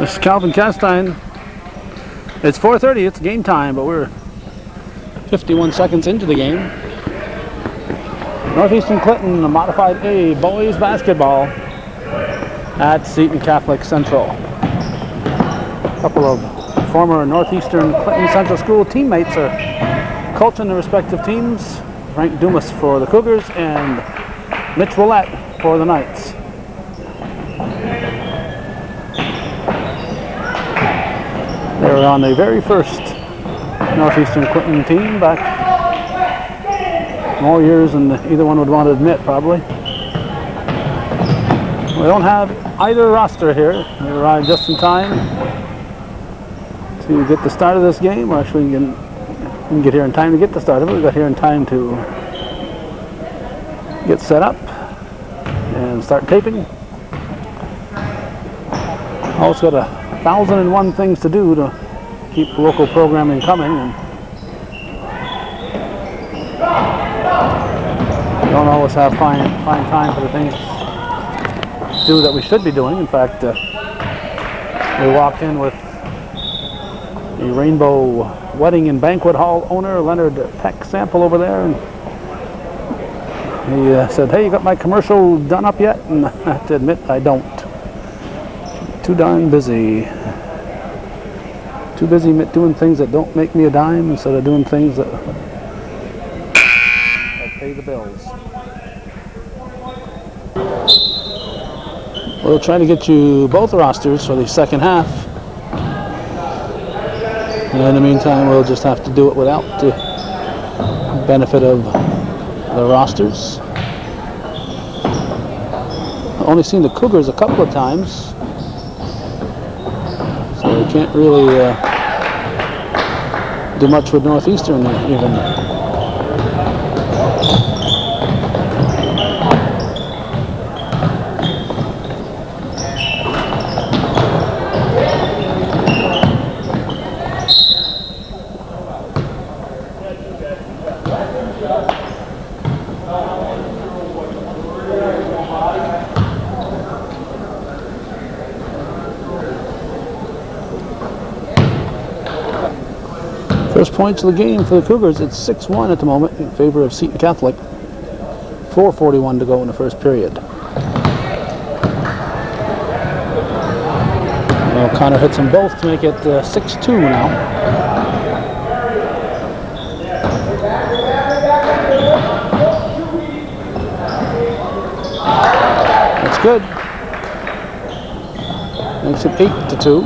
Here's Calvin Castine. It's 4:30, it's game time, but we're 51 seconds into the game. Northeastern Clinton, a modified A, boys basketball at Seton Catholic Central. A couple of former Northeastern Clinton Central School teammates are coaching their respective teams. Frank Dumas for the Cougars and Mitch Willett for the Knights. They were on the very first Northeastern Clinton team back more years than either one would want to admit, probably. We don't have either roster here. They arrived just in time to get the start of this game. Or actually, we can get here in time to get the start of it. We got here in time to get set up and start taping. Also got 1,001 things to do to keep local programming coming, and don't always have find time for the things to do that we should be doing. In fact, we walked in with the Rainbow Wedding and Banquet Hall owner, Leonard Peck, sample over there, and he said, "Hey, you got my commercial done up yet?" And I have to admit, I don't. Too darn busy. Too busy doing things that don't make me a dime instead of doing things that pay the bills. We'll try to get you both rosters for the second half. And in the meantime, we'll just have to do it without the benefit of the rosters. I've only seen the Cougars a couple of times, so we can't really do much with Northeastern even. First points of the game for the Cougars. It's 6-1 at the moment in favor of Seton Catholic. 4:41 to go in the first period. Connor hits them both to make it 6-2 now. That's good. Makes it 8-2.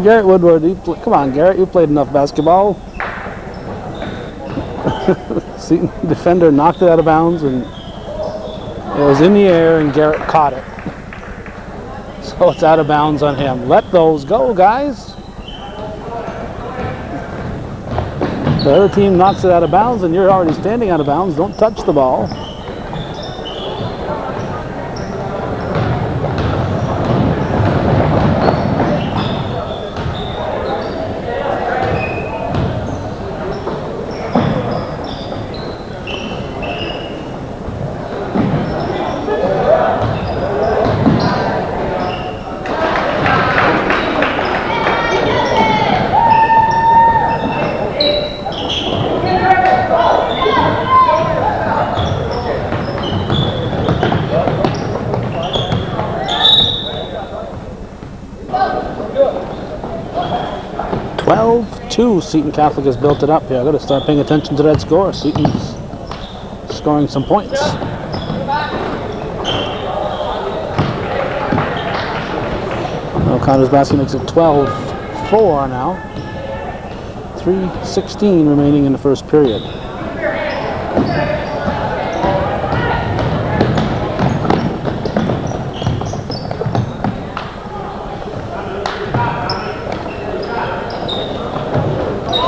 Garrett Woodward, come on, Garrett, you played enough basketball. Seton defender knocked it out of bounds, and it was in the air, and Garrett caught it. So it's out of bounds on him. Let those go, guys. The other team knocks it out of bounds, and you're already standing out of bounds. Don't touch the ball. Seton Catholic has built it up here. I've got to start paying attention to that score. Seton's scoring some points. O'Connor's basket makes it 12-4 now. 3:16 remaining in the first period.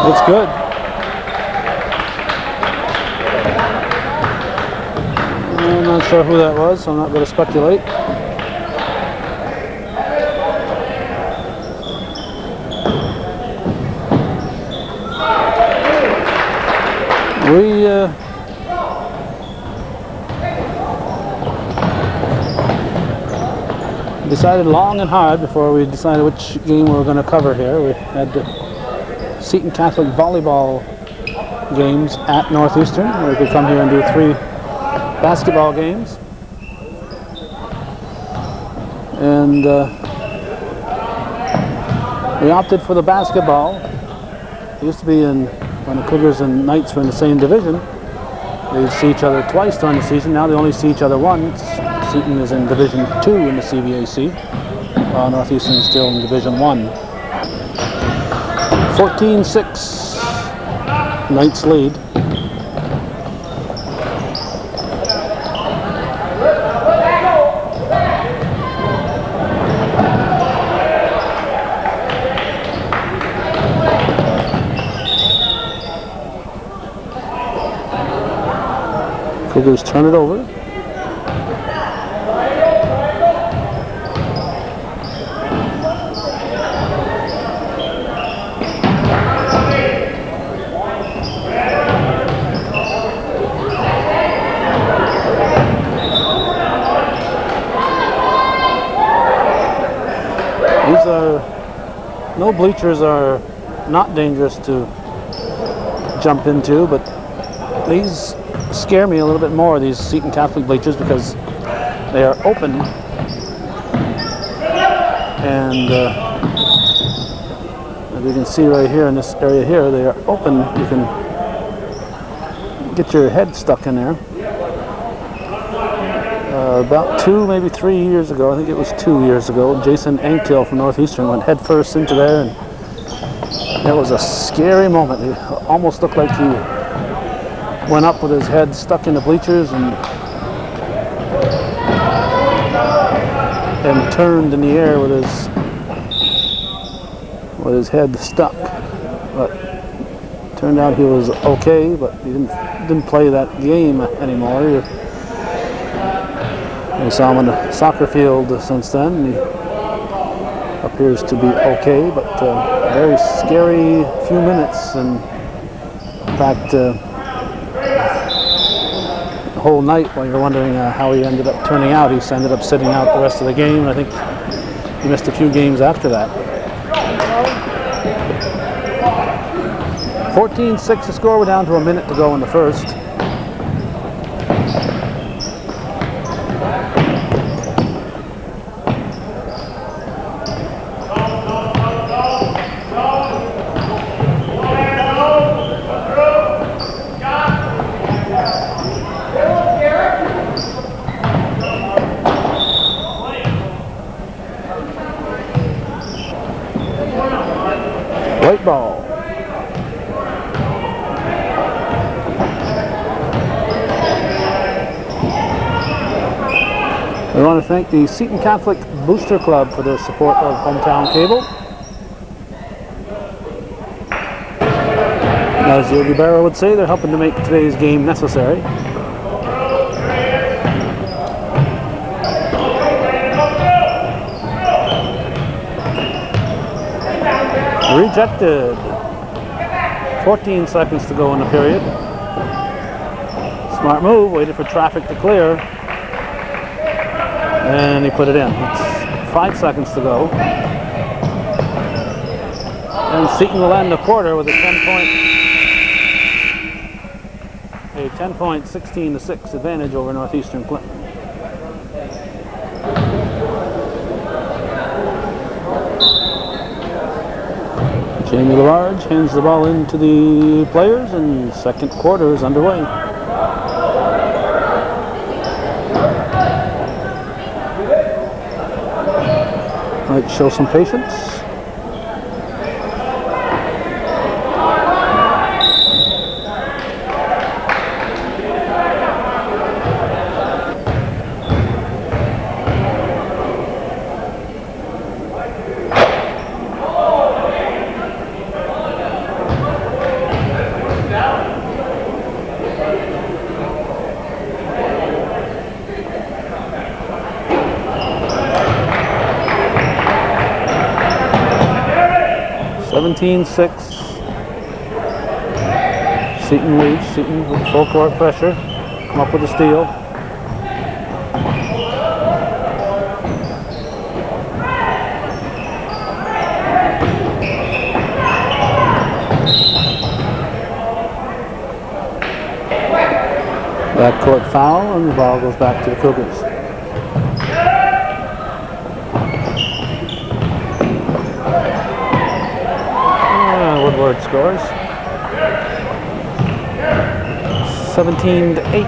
It's good. I'm not sure who that was, so I'm not going to speculate. We decided long and hard before we decided which game we were going to cover here. We had the Seton Catholic volleyball games at Northeastern, where we could come here and do 3 basketball games. And we opted for the basketball. It used to be when the Cougars and Knights were in the same division, they'd see each other twice during the season. Now they only see each other once. Seton is in Division 2 in the CVAC, while Northeastern is still in Division 1. 14-6, Knights lead. Cougars turn it over. No bleachers are not dangerous to jump into, but these scare me a little bit more, these Seton Catholic bleachers, because they are open, and as you can see right here in this area here, they are open. You can get your head stuck in there. About 2, maybe 3 years ago, I think it was 2 years ago, Jason Anktill from Northeastern went head first into there, and that was a scary moment. It almost looked like he went up with his head stuck in the bleachers and turned in the air with his head stuck. But it turned out he was okay, but he didn't play that game anymore. We saw him on the soccer field since then. He appears to be okay, but very scary few minutes. And in fact, the whole night, while you're wondering how he ended up turning out, he ended up sitting out the rest of the game. I think he missed a few games after that. 14-6 the score. We're down to a minute to go in the first. White ball. We want to thank the Seton Catholic Booster Club for their support of Hometown Cable. As Yogi Berra would say, they're helping to make today's game necessary. Rejected. 14 seconds to go in the period. Smart move, waited for traffic to clear. And he put it in. It's 5 seconds to go. And Seton will end the quarter with a 10-point 16-6 advantage over Northeastern Clinton. Jamie Lavarge hands the ball into the players, and second quarter is underway. Might show some patience. Seton leads. Seton with full court pressure. Come up with a steal. Backcourt foul, and the ball goes back to the Cougars. Woodward scores. 17-8.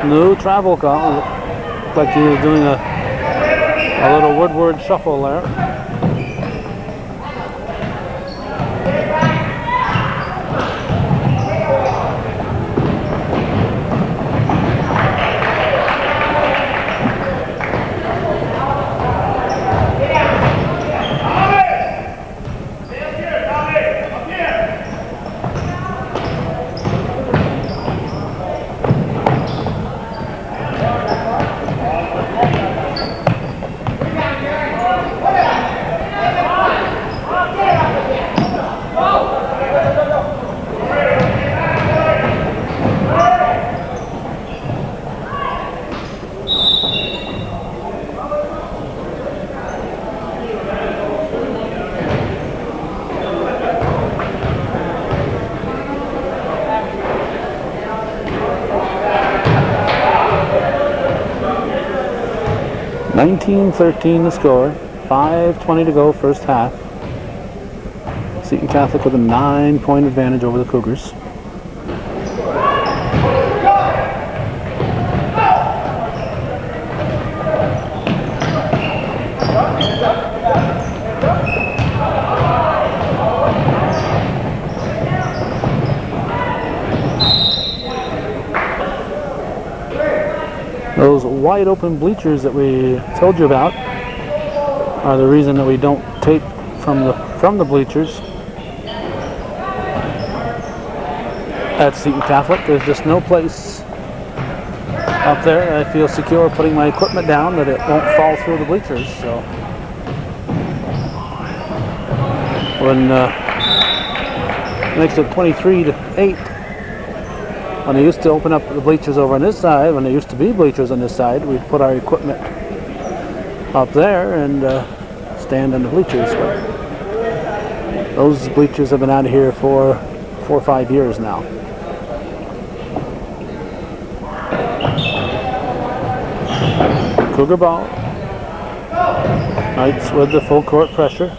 No travel call. Looked like he was doing a little Woodward shuffle there. (19-13) the score. 5:20 to go, first half. Seton Catholic with a 9-point advantage over the Cougars. Those wide open bleachers that we told you about are the reason that we don't tape from the bleachers at Seton Catholic. There's just no place up there that I feel secure putting my equipment down that it won't fall through the bleachers. So when it makes it 23-8. When they used to open up the bleachers over on this side, when there used to be bleachers on this side, we'd put our equipment up there and stand on the bleachers. But those bleachers have been out of here for 4 or 5 years now. Cougar ball. Knights with the full court pressure.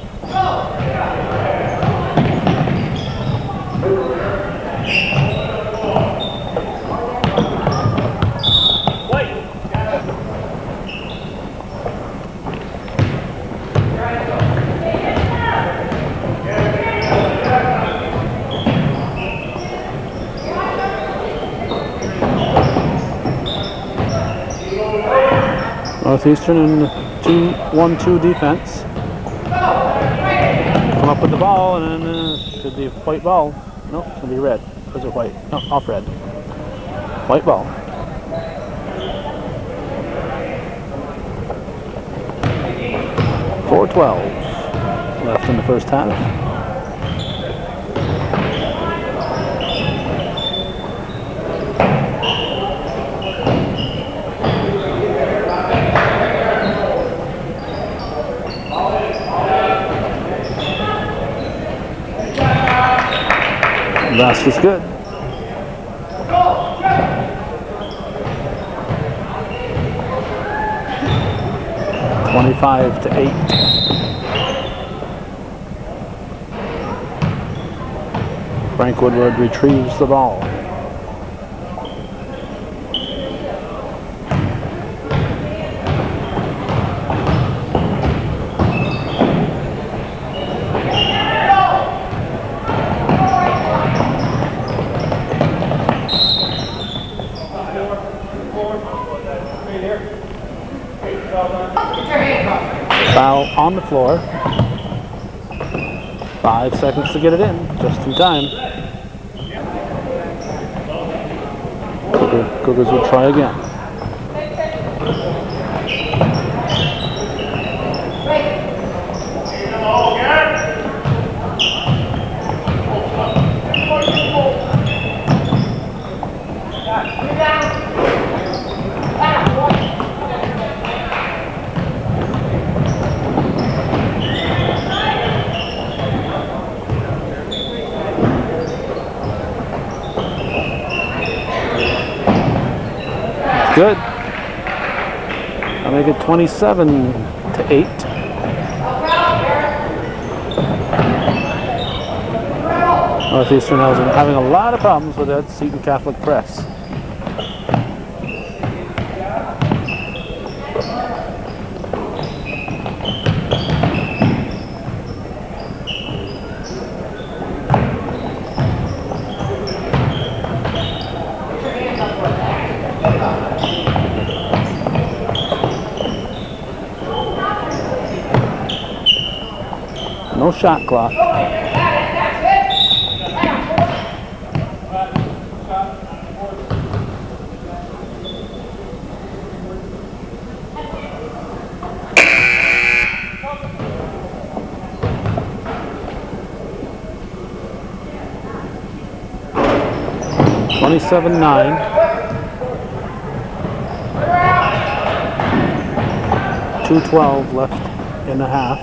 Northeastern in the 1-2 defense. Come up with the ball, and then should be a white ball. No, it's going to be red. Or is it white? No, off red. White ball. .412 left in the first half. Last is good. (25-8). Frank Woodward retrieves the ball. Foul on the floor. 5 seconds to get it in, just in time. Cougars will try again. Good. I'll make it 27-8. Northeastern has been having a lot of problems with that Seton Catholic press. No shot clock. $27-9. $2:12 left in the half.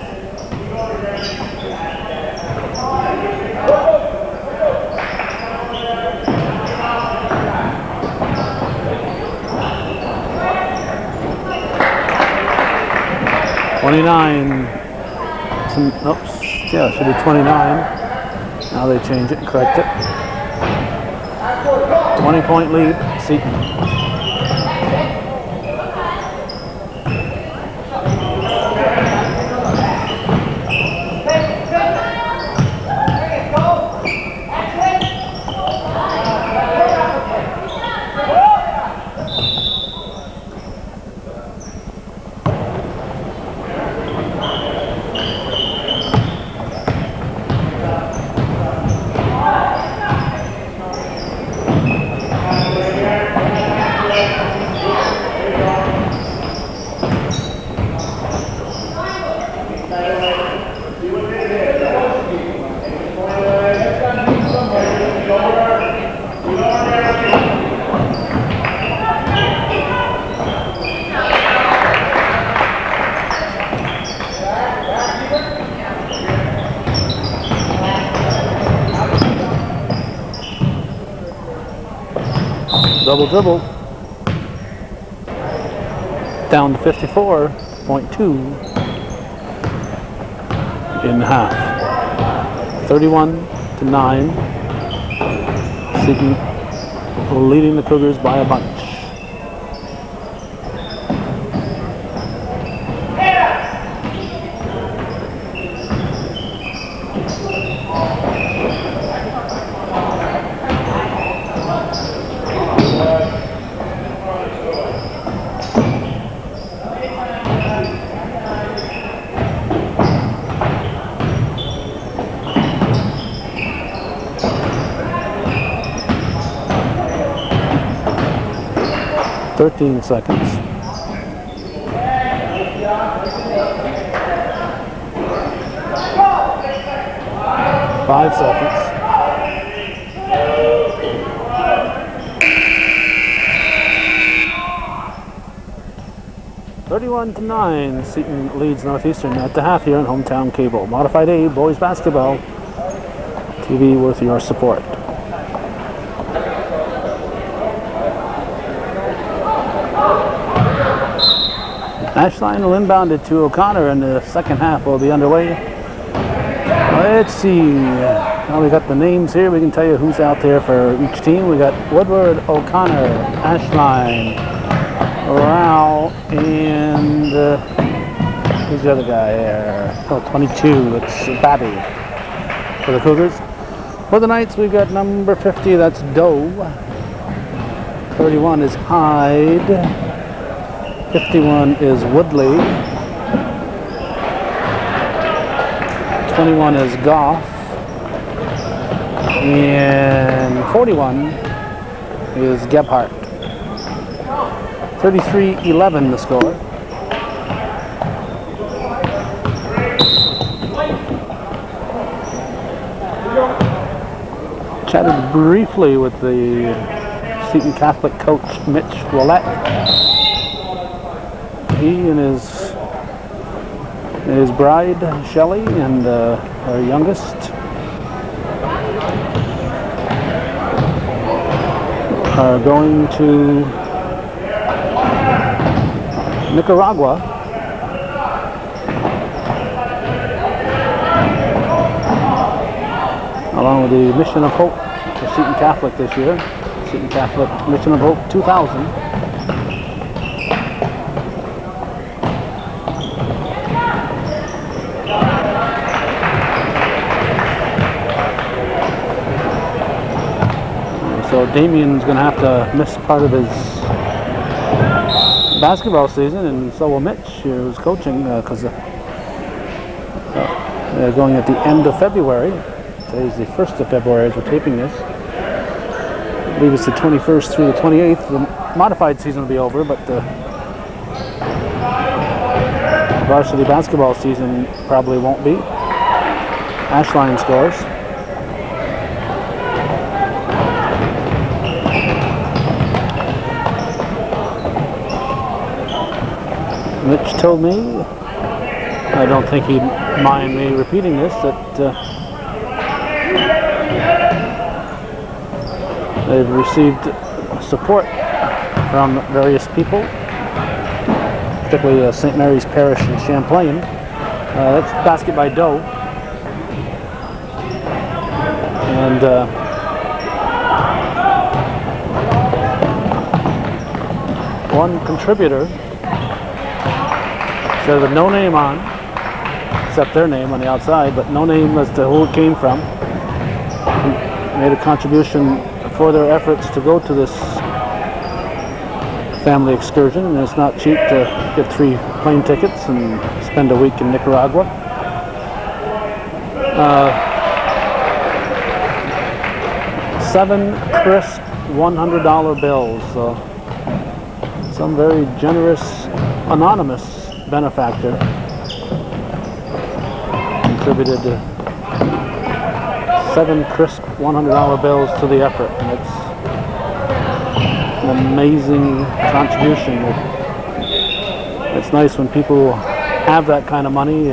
Oops, yeah, it should be 29. Now they change it and correct it. 20-point lead, Seton. Double dribble. Down to 54.2 in half. 31-9. Seton leading the Cougars by a bunch. Thirteen seconds. 5 seconds. $31-9. Seton leads Northeastern at the half here on Hometown Cable. Modified A boys basketball. TV worth your support. Ashline will inbound it to O'Connor, and the second half will be underway. Let's see. Now we got the names here. We can tell you who's out there for each team. We got Woodward, O'Connor, Ashline, Rao, and who's the other guy there? Oh, 22. It's Babby for the Cougars. For the Knights, we got number 50. That's Doe. 31 is Hyde. 51 is Woodley. 21 is Goff. And 41 is Gebhardt. 33-11 the score. Chatted briefly with the Seton Catholic coach Mitch Willett. He and his bride Shelley and our youngest are going to Nicaragua. Along with the Mission of Hope for Seton Catholic this year. Seton Catholic Mission of Hope 2000. So Damien's going to have to miss part of his basketball season, and so will Mitch, who's coaching, because they're going at the end of February. Today's the 1st of February as we're taping this. I believe it's the 21st through the 28th. The modified season will be over, but the varsity basketball season probably won't be. Ashline scores. Mitch told me, I don't think he'd mind me repeating this, that they've received support from various people, particularly St. Mary's Parish in Champlain. That's Basket by Doe. And one contributor said with no name on, except their name on the outside, but no name as to who it came from, made a contribution for their efforts to go to this family excursion, and it's not cheap to get 3 plane tickets and spend a week in Nicaragua. 7 crisp $100 bills. Some very generous anonymous benefactor contributed 7 crisp $100 bills to the effort, and it's an amazing contribution. It's nice when people have that kind of money,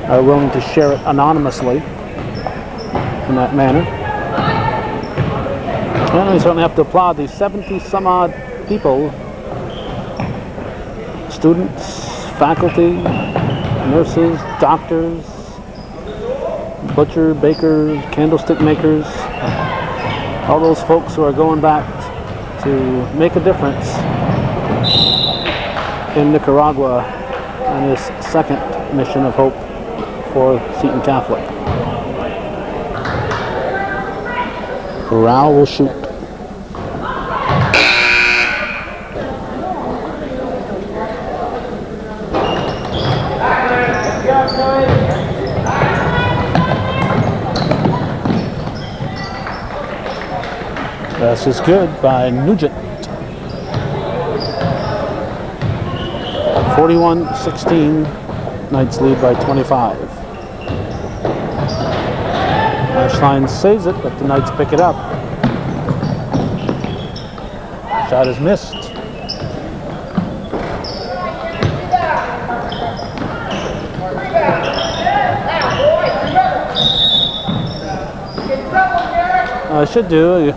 are willing to share it anonymously in that manner. And we certainly have to applaud the 70 some odd people, students, faculty, nurses, doctors, butcher, bakers, candlestick makers, all those folks who are going back to make a difference in Nicaragua in this second mission of hope for Seton Catholic. Corral will shoot. This is good by Nugent. 41-16, Knights lead by 25. Ashline saves it, but the Knights pick it up. Shot is missed. I should do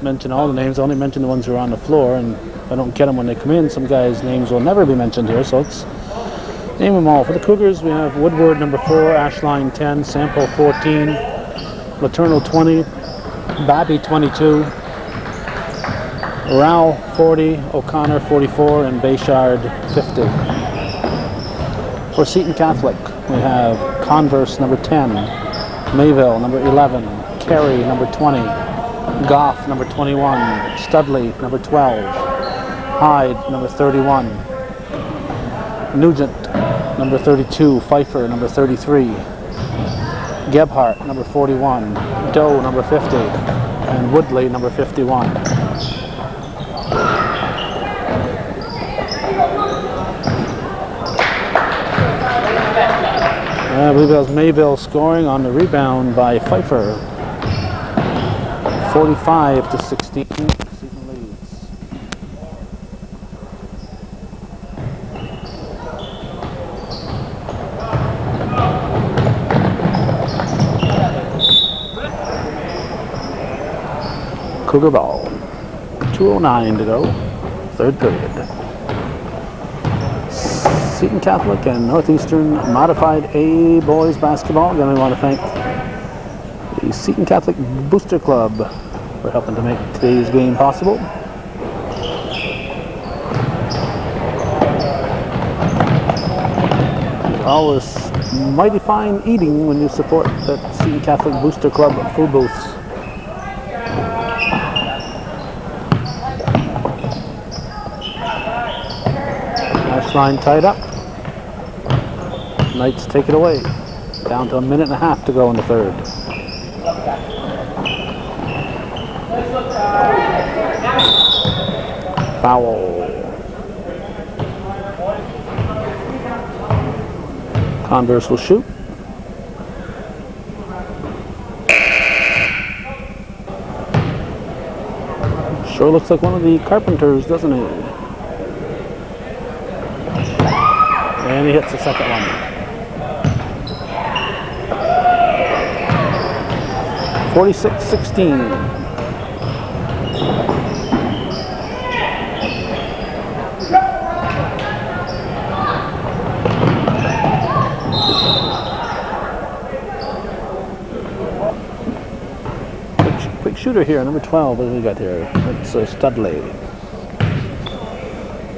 mention all the names. I only mention the ones who are on the floor, and if I don't get them when they come in, some guys' names will never be mentioned here, so let's name them all. For the Cougars, we have Woodward number 4, Ashline 10, Sample 14, Letourneau 20, Babby 22, Rao 40, O'Connor 44, and Bayshard 50. For Seton Catholic, we have Converse number 10, Mayville number 11, Carey number 20, Goff number 21, Studley number 12, Hyde number 31, Nugent number 32, Pfeiffer number 33, Gebhardt number 41, Doe number 50, and Woodley number 51. I believe that was Mayville scoring on the rebound by Pfeiffer. 45-16, Seton leads. Cougar ball. 2:09 to go, third period. Seton Catholic and Northeastern Modified A boys basketball. Again, we want to thank the Seton Catholic Booster Club for helping to make today's game possible. Always mighty fine eating when you support that Seton Catholic Booster Club food booths. Hash line tied up. Knights take it away. Down to 1.5 minutes to go in the third. Foul. Converse will shoot. Sure looks like one of the Carpenters, doesn't he? And he hits the second one. 46-16. Quick shooter here, number 12. What do we got here? It's Studley.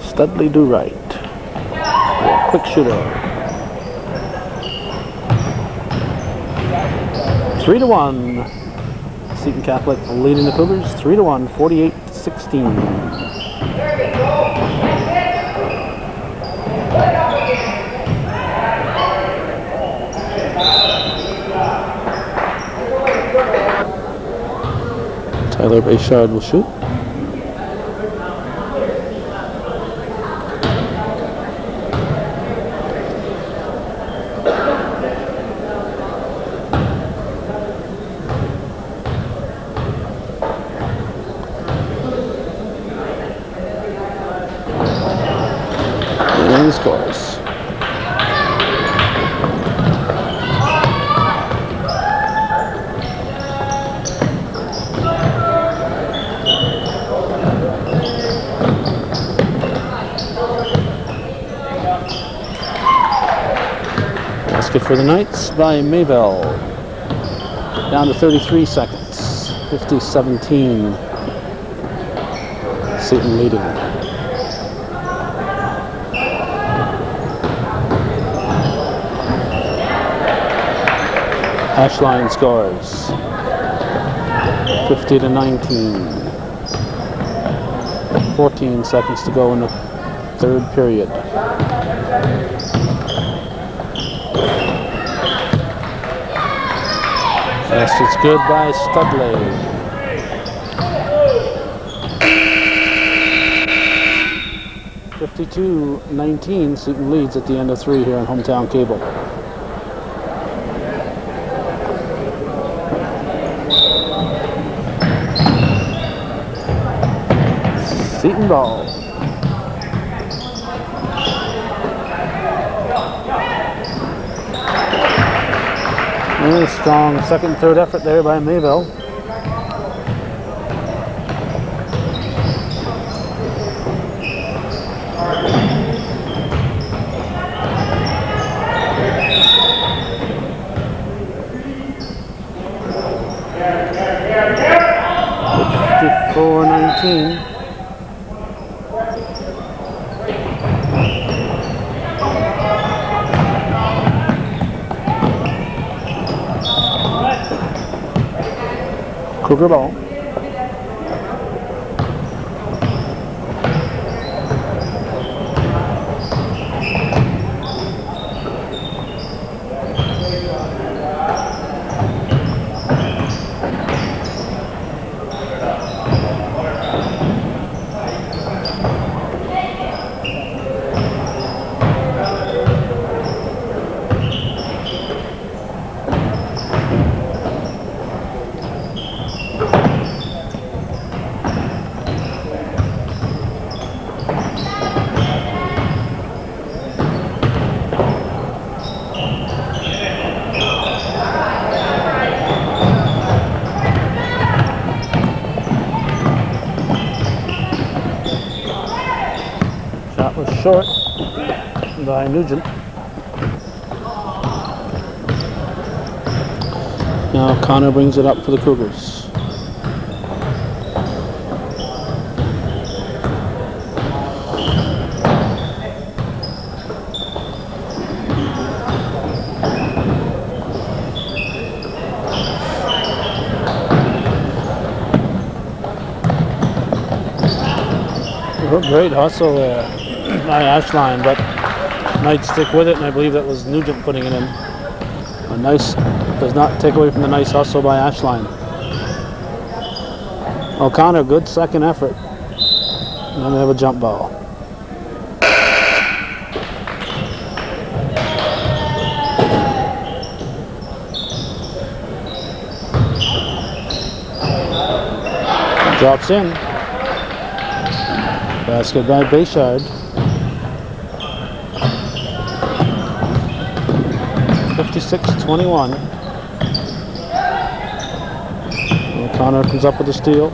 Studley do right. Yeah, quick shooter. 3-1. Seton Catholic leading the Cougars. 3-1. 48-16. Tyler Bayshard will shoot. And he scores. For the Knights by Maybell. Down to 33 seconds. 50-17. Seton leading. Ashline scores. 50-19. 14 seconds to go in the third period. Yes, it's good by Studley. (52-19). Seton leads at the end of 3 here on Hometown Cable. Seton ball. Really strong second, third effort there by Mayville. (54-19). Cougar ball. short by Nugent. Now Connor brings it up for the Cougars. Great hustle there by Ashline, but might stick with it, and I believe that was Nugent putting it in. A nice, does not take away from the nice hustle by Ashline. O'Connor, good second effort. And then we have a jump ball. Drops in. Basket by Bayshard. 56-21. O'Connor comes up with a steal.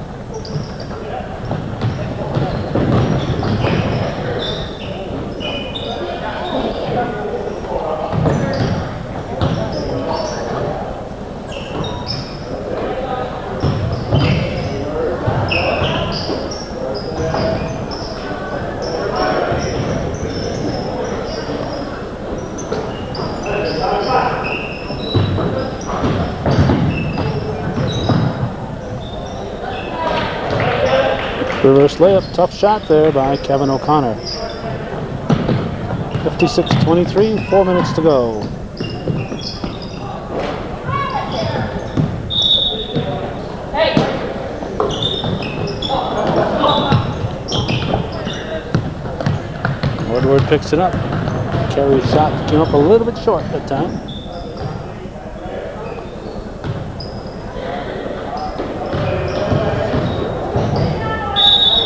Reverse layup, tough shot there by Kevin O'Connor. 56-23, 4 minutes to go. Woodward picks it up. Carey's shot came up a little bit short that time.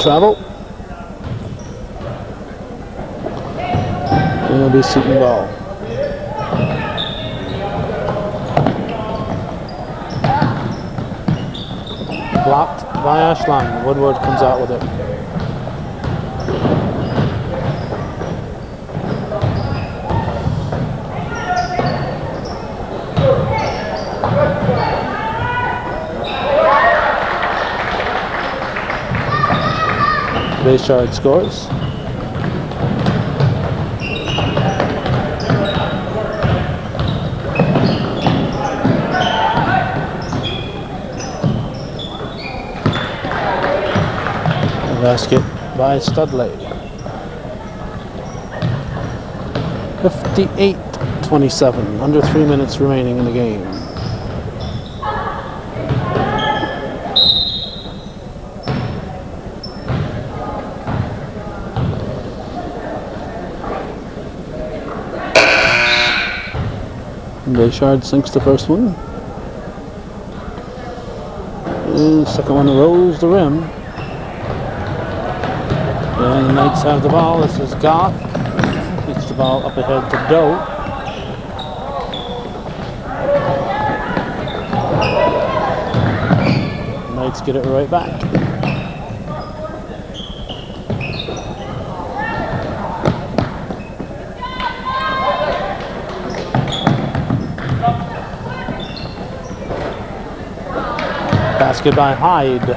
Travel. It'll be Seton ball. Blocked by Ashline. Woodward comes out with it. Bayshard scores. Basket by Studley. 58-27, under 3 minutes remaining in the game. Bayshard sinks the first one. And the second one rolls the rim. And the Knights have the ball. This is Goff. Gets the ball up ahead to Doe. Knights get it right back. Basket by Hyde.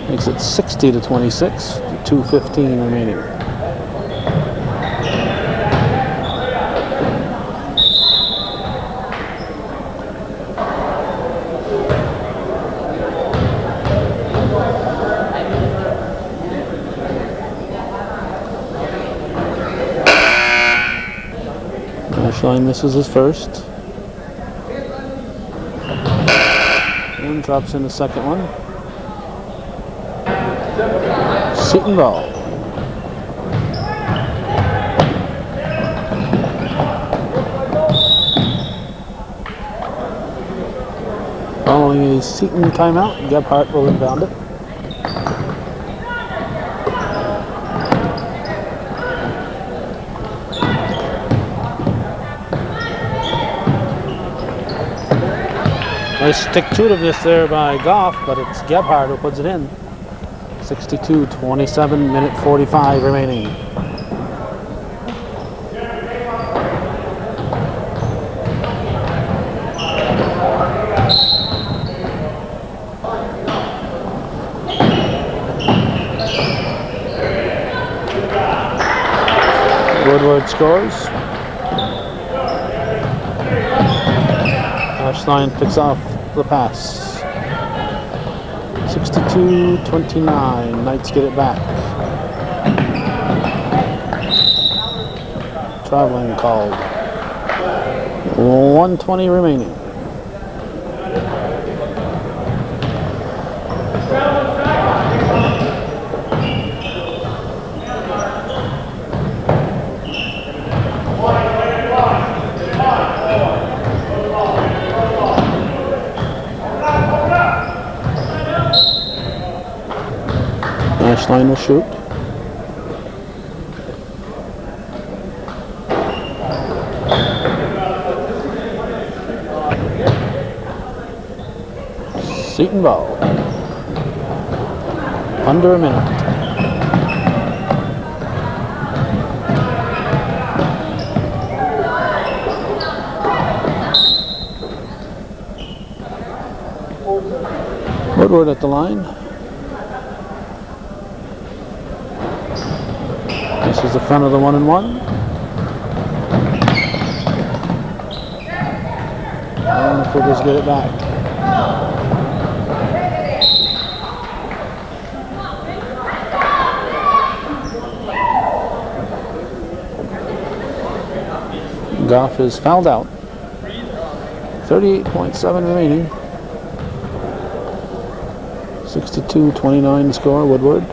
Makes it 60-26, 2:15 remaining. Ashline misses his first. And drops in the second one. Seton ball. Following a Seton timeout, Gebhardt will inbound it. Nice stick-to-itiveness there by Goff, but it's Gebhardt who puts it in. 62-27, minute 45 remaining. Woodward scores. Ashline picks off the pass. 62-29. Knights get it back. Traveling called. 1:20 remaining. Ashline will shoot. Seton ball. Under a minute. Woodward at the line. This is the front of the 1-and-1. And the Cougars get it back. Goff is fouled out. 38.7 remaining. 62-29 score. Woodward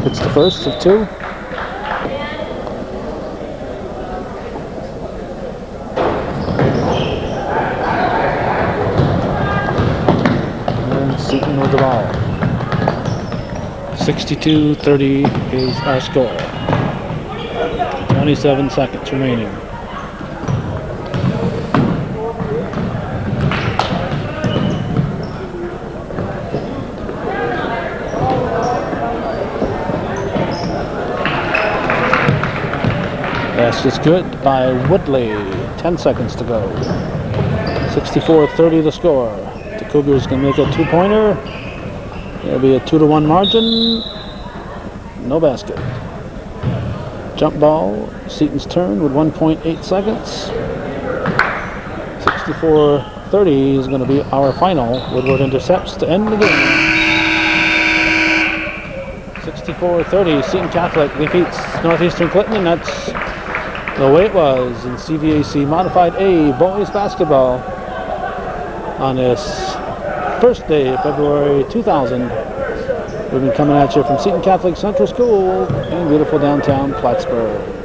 hits the first of two. And Seton with the ball. 62-30 is our score. 27 seconds remaining. Pass is good by Woodley. 10 seconds to go. 64-30 the score. The Cougars can make a two-pointer. There'll be a 2-1 margin. No basket. Jump ball. Seton's turn with 1.8 seconds. 64-30 is going to be our final. Woodward intercepts to end the game. 64-30. Seton Catholic defeats Northeastern Clinton, and that's the way it was in CVAC Modified A boys basketball on this first day of February 2000. We've been coming at you from Seton Catholic Central School in beautiful downtown Plattsburgh.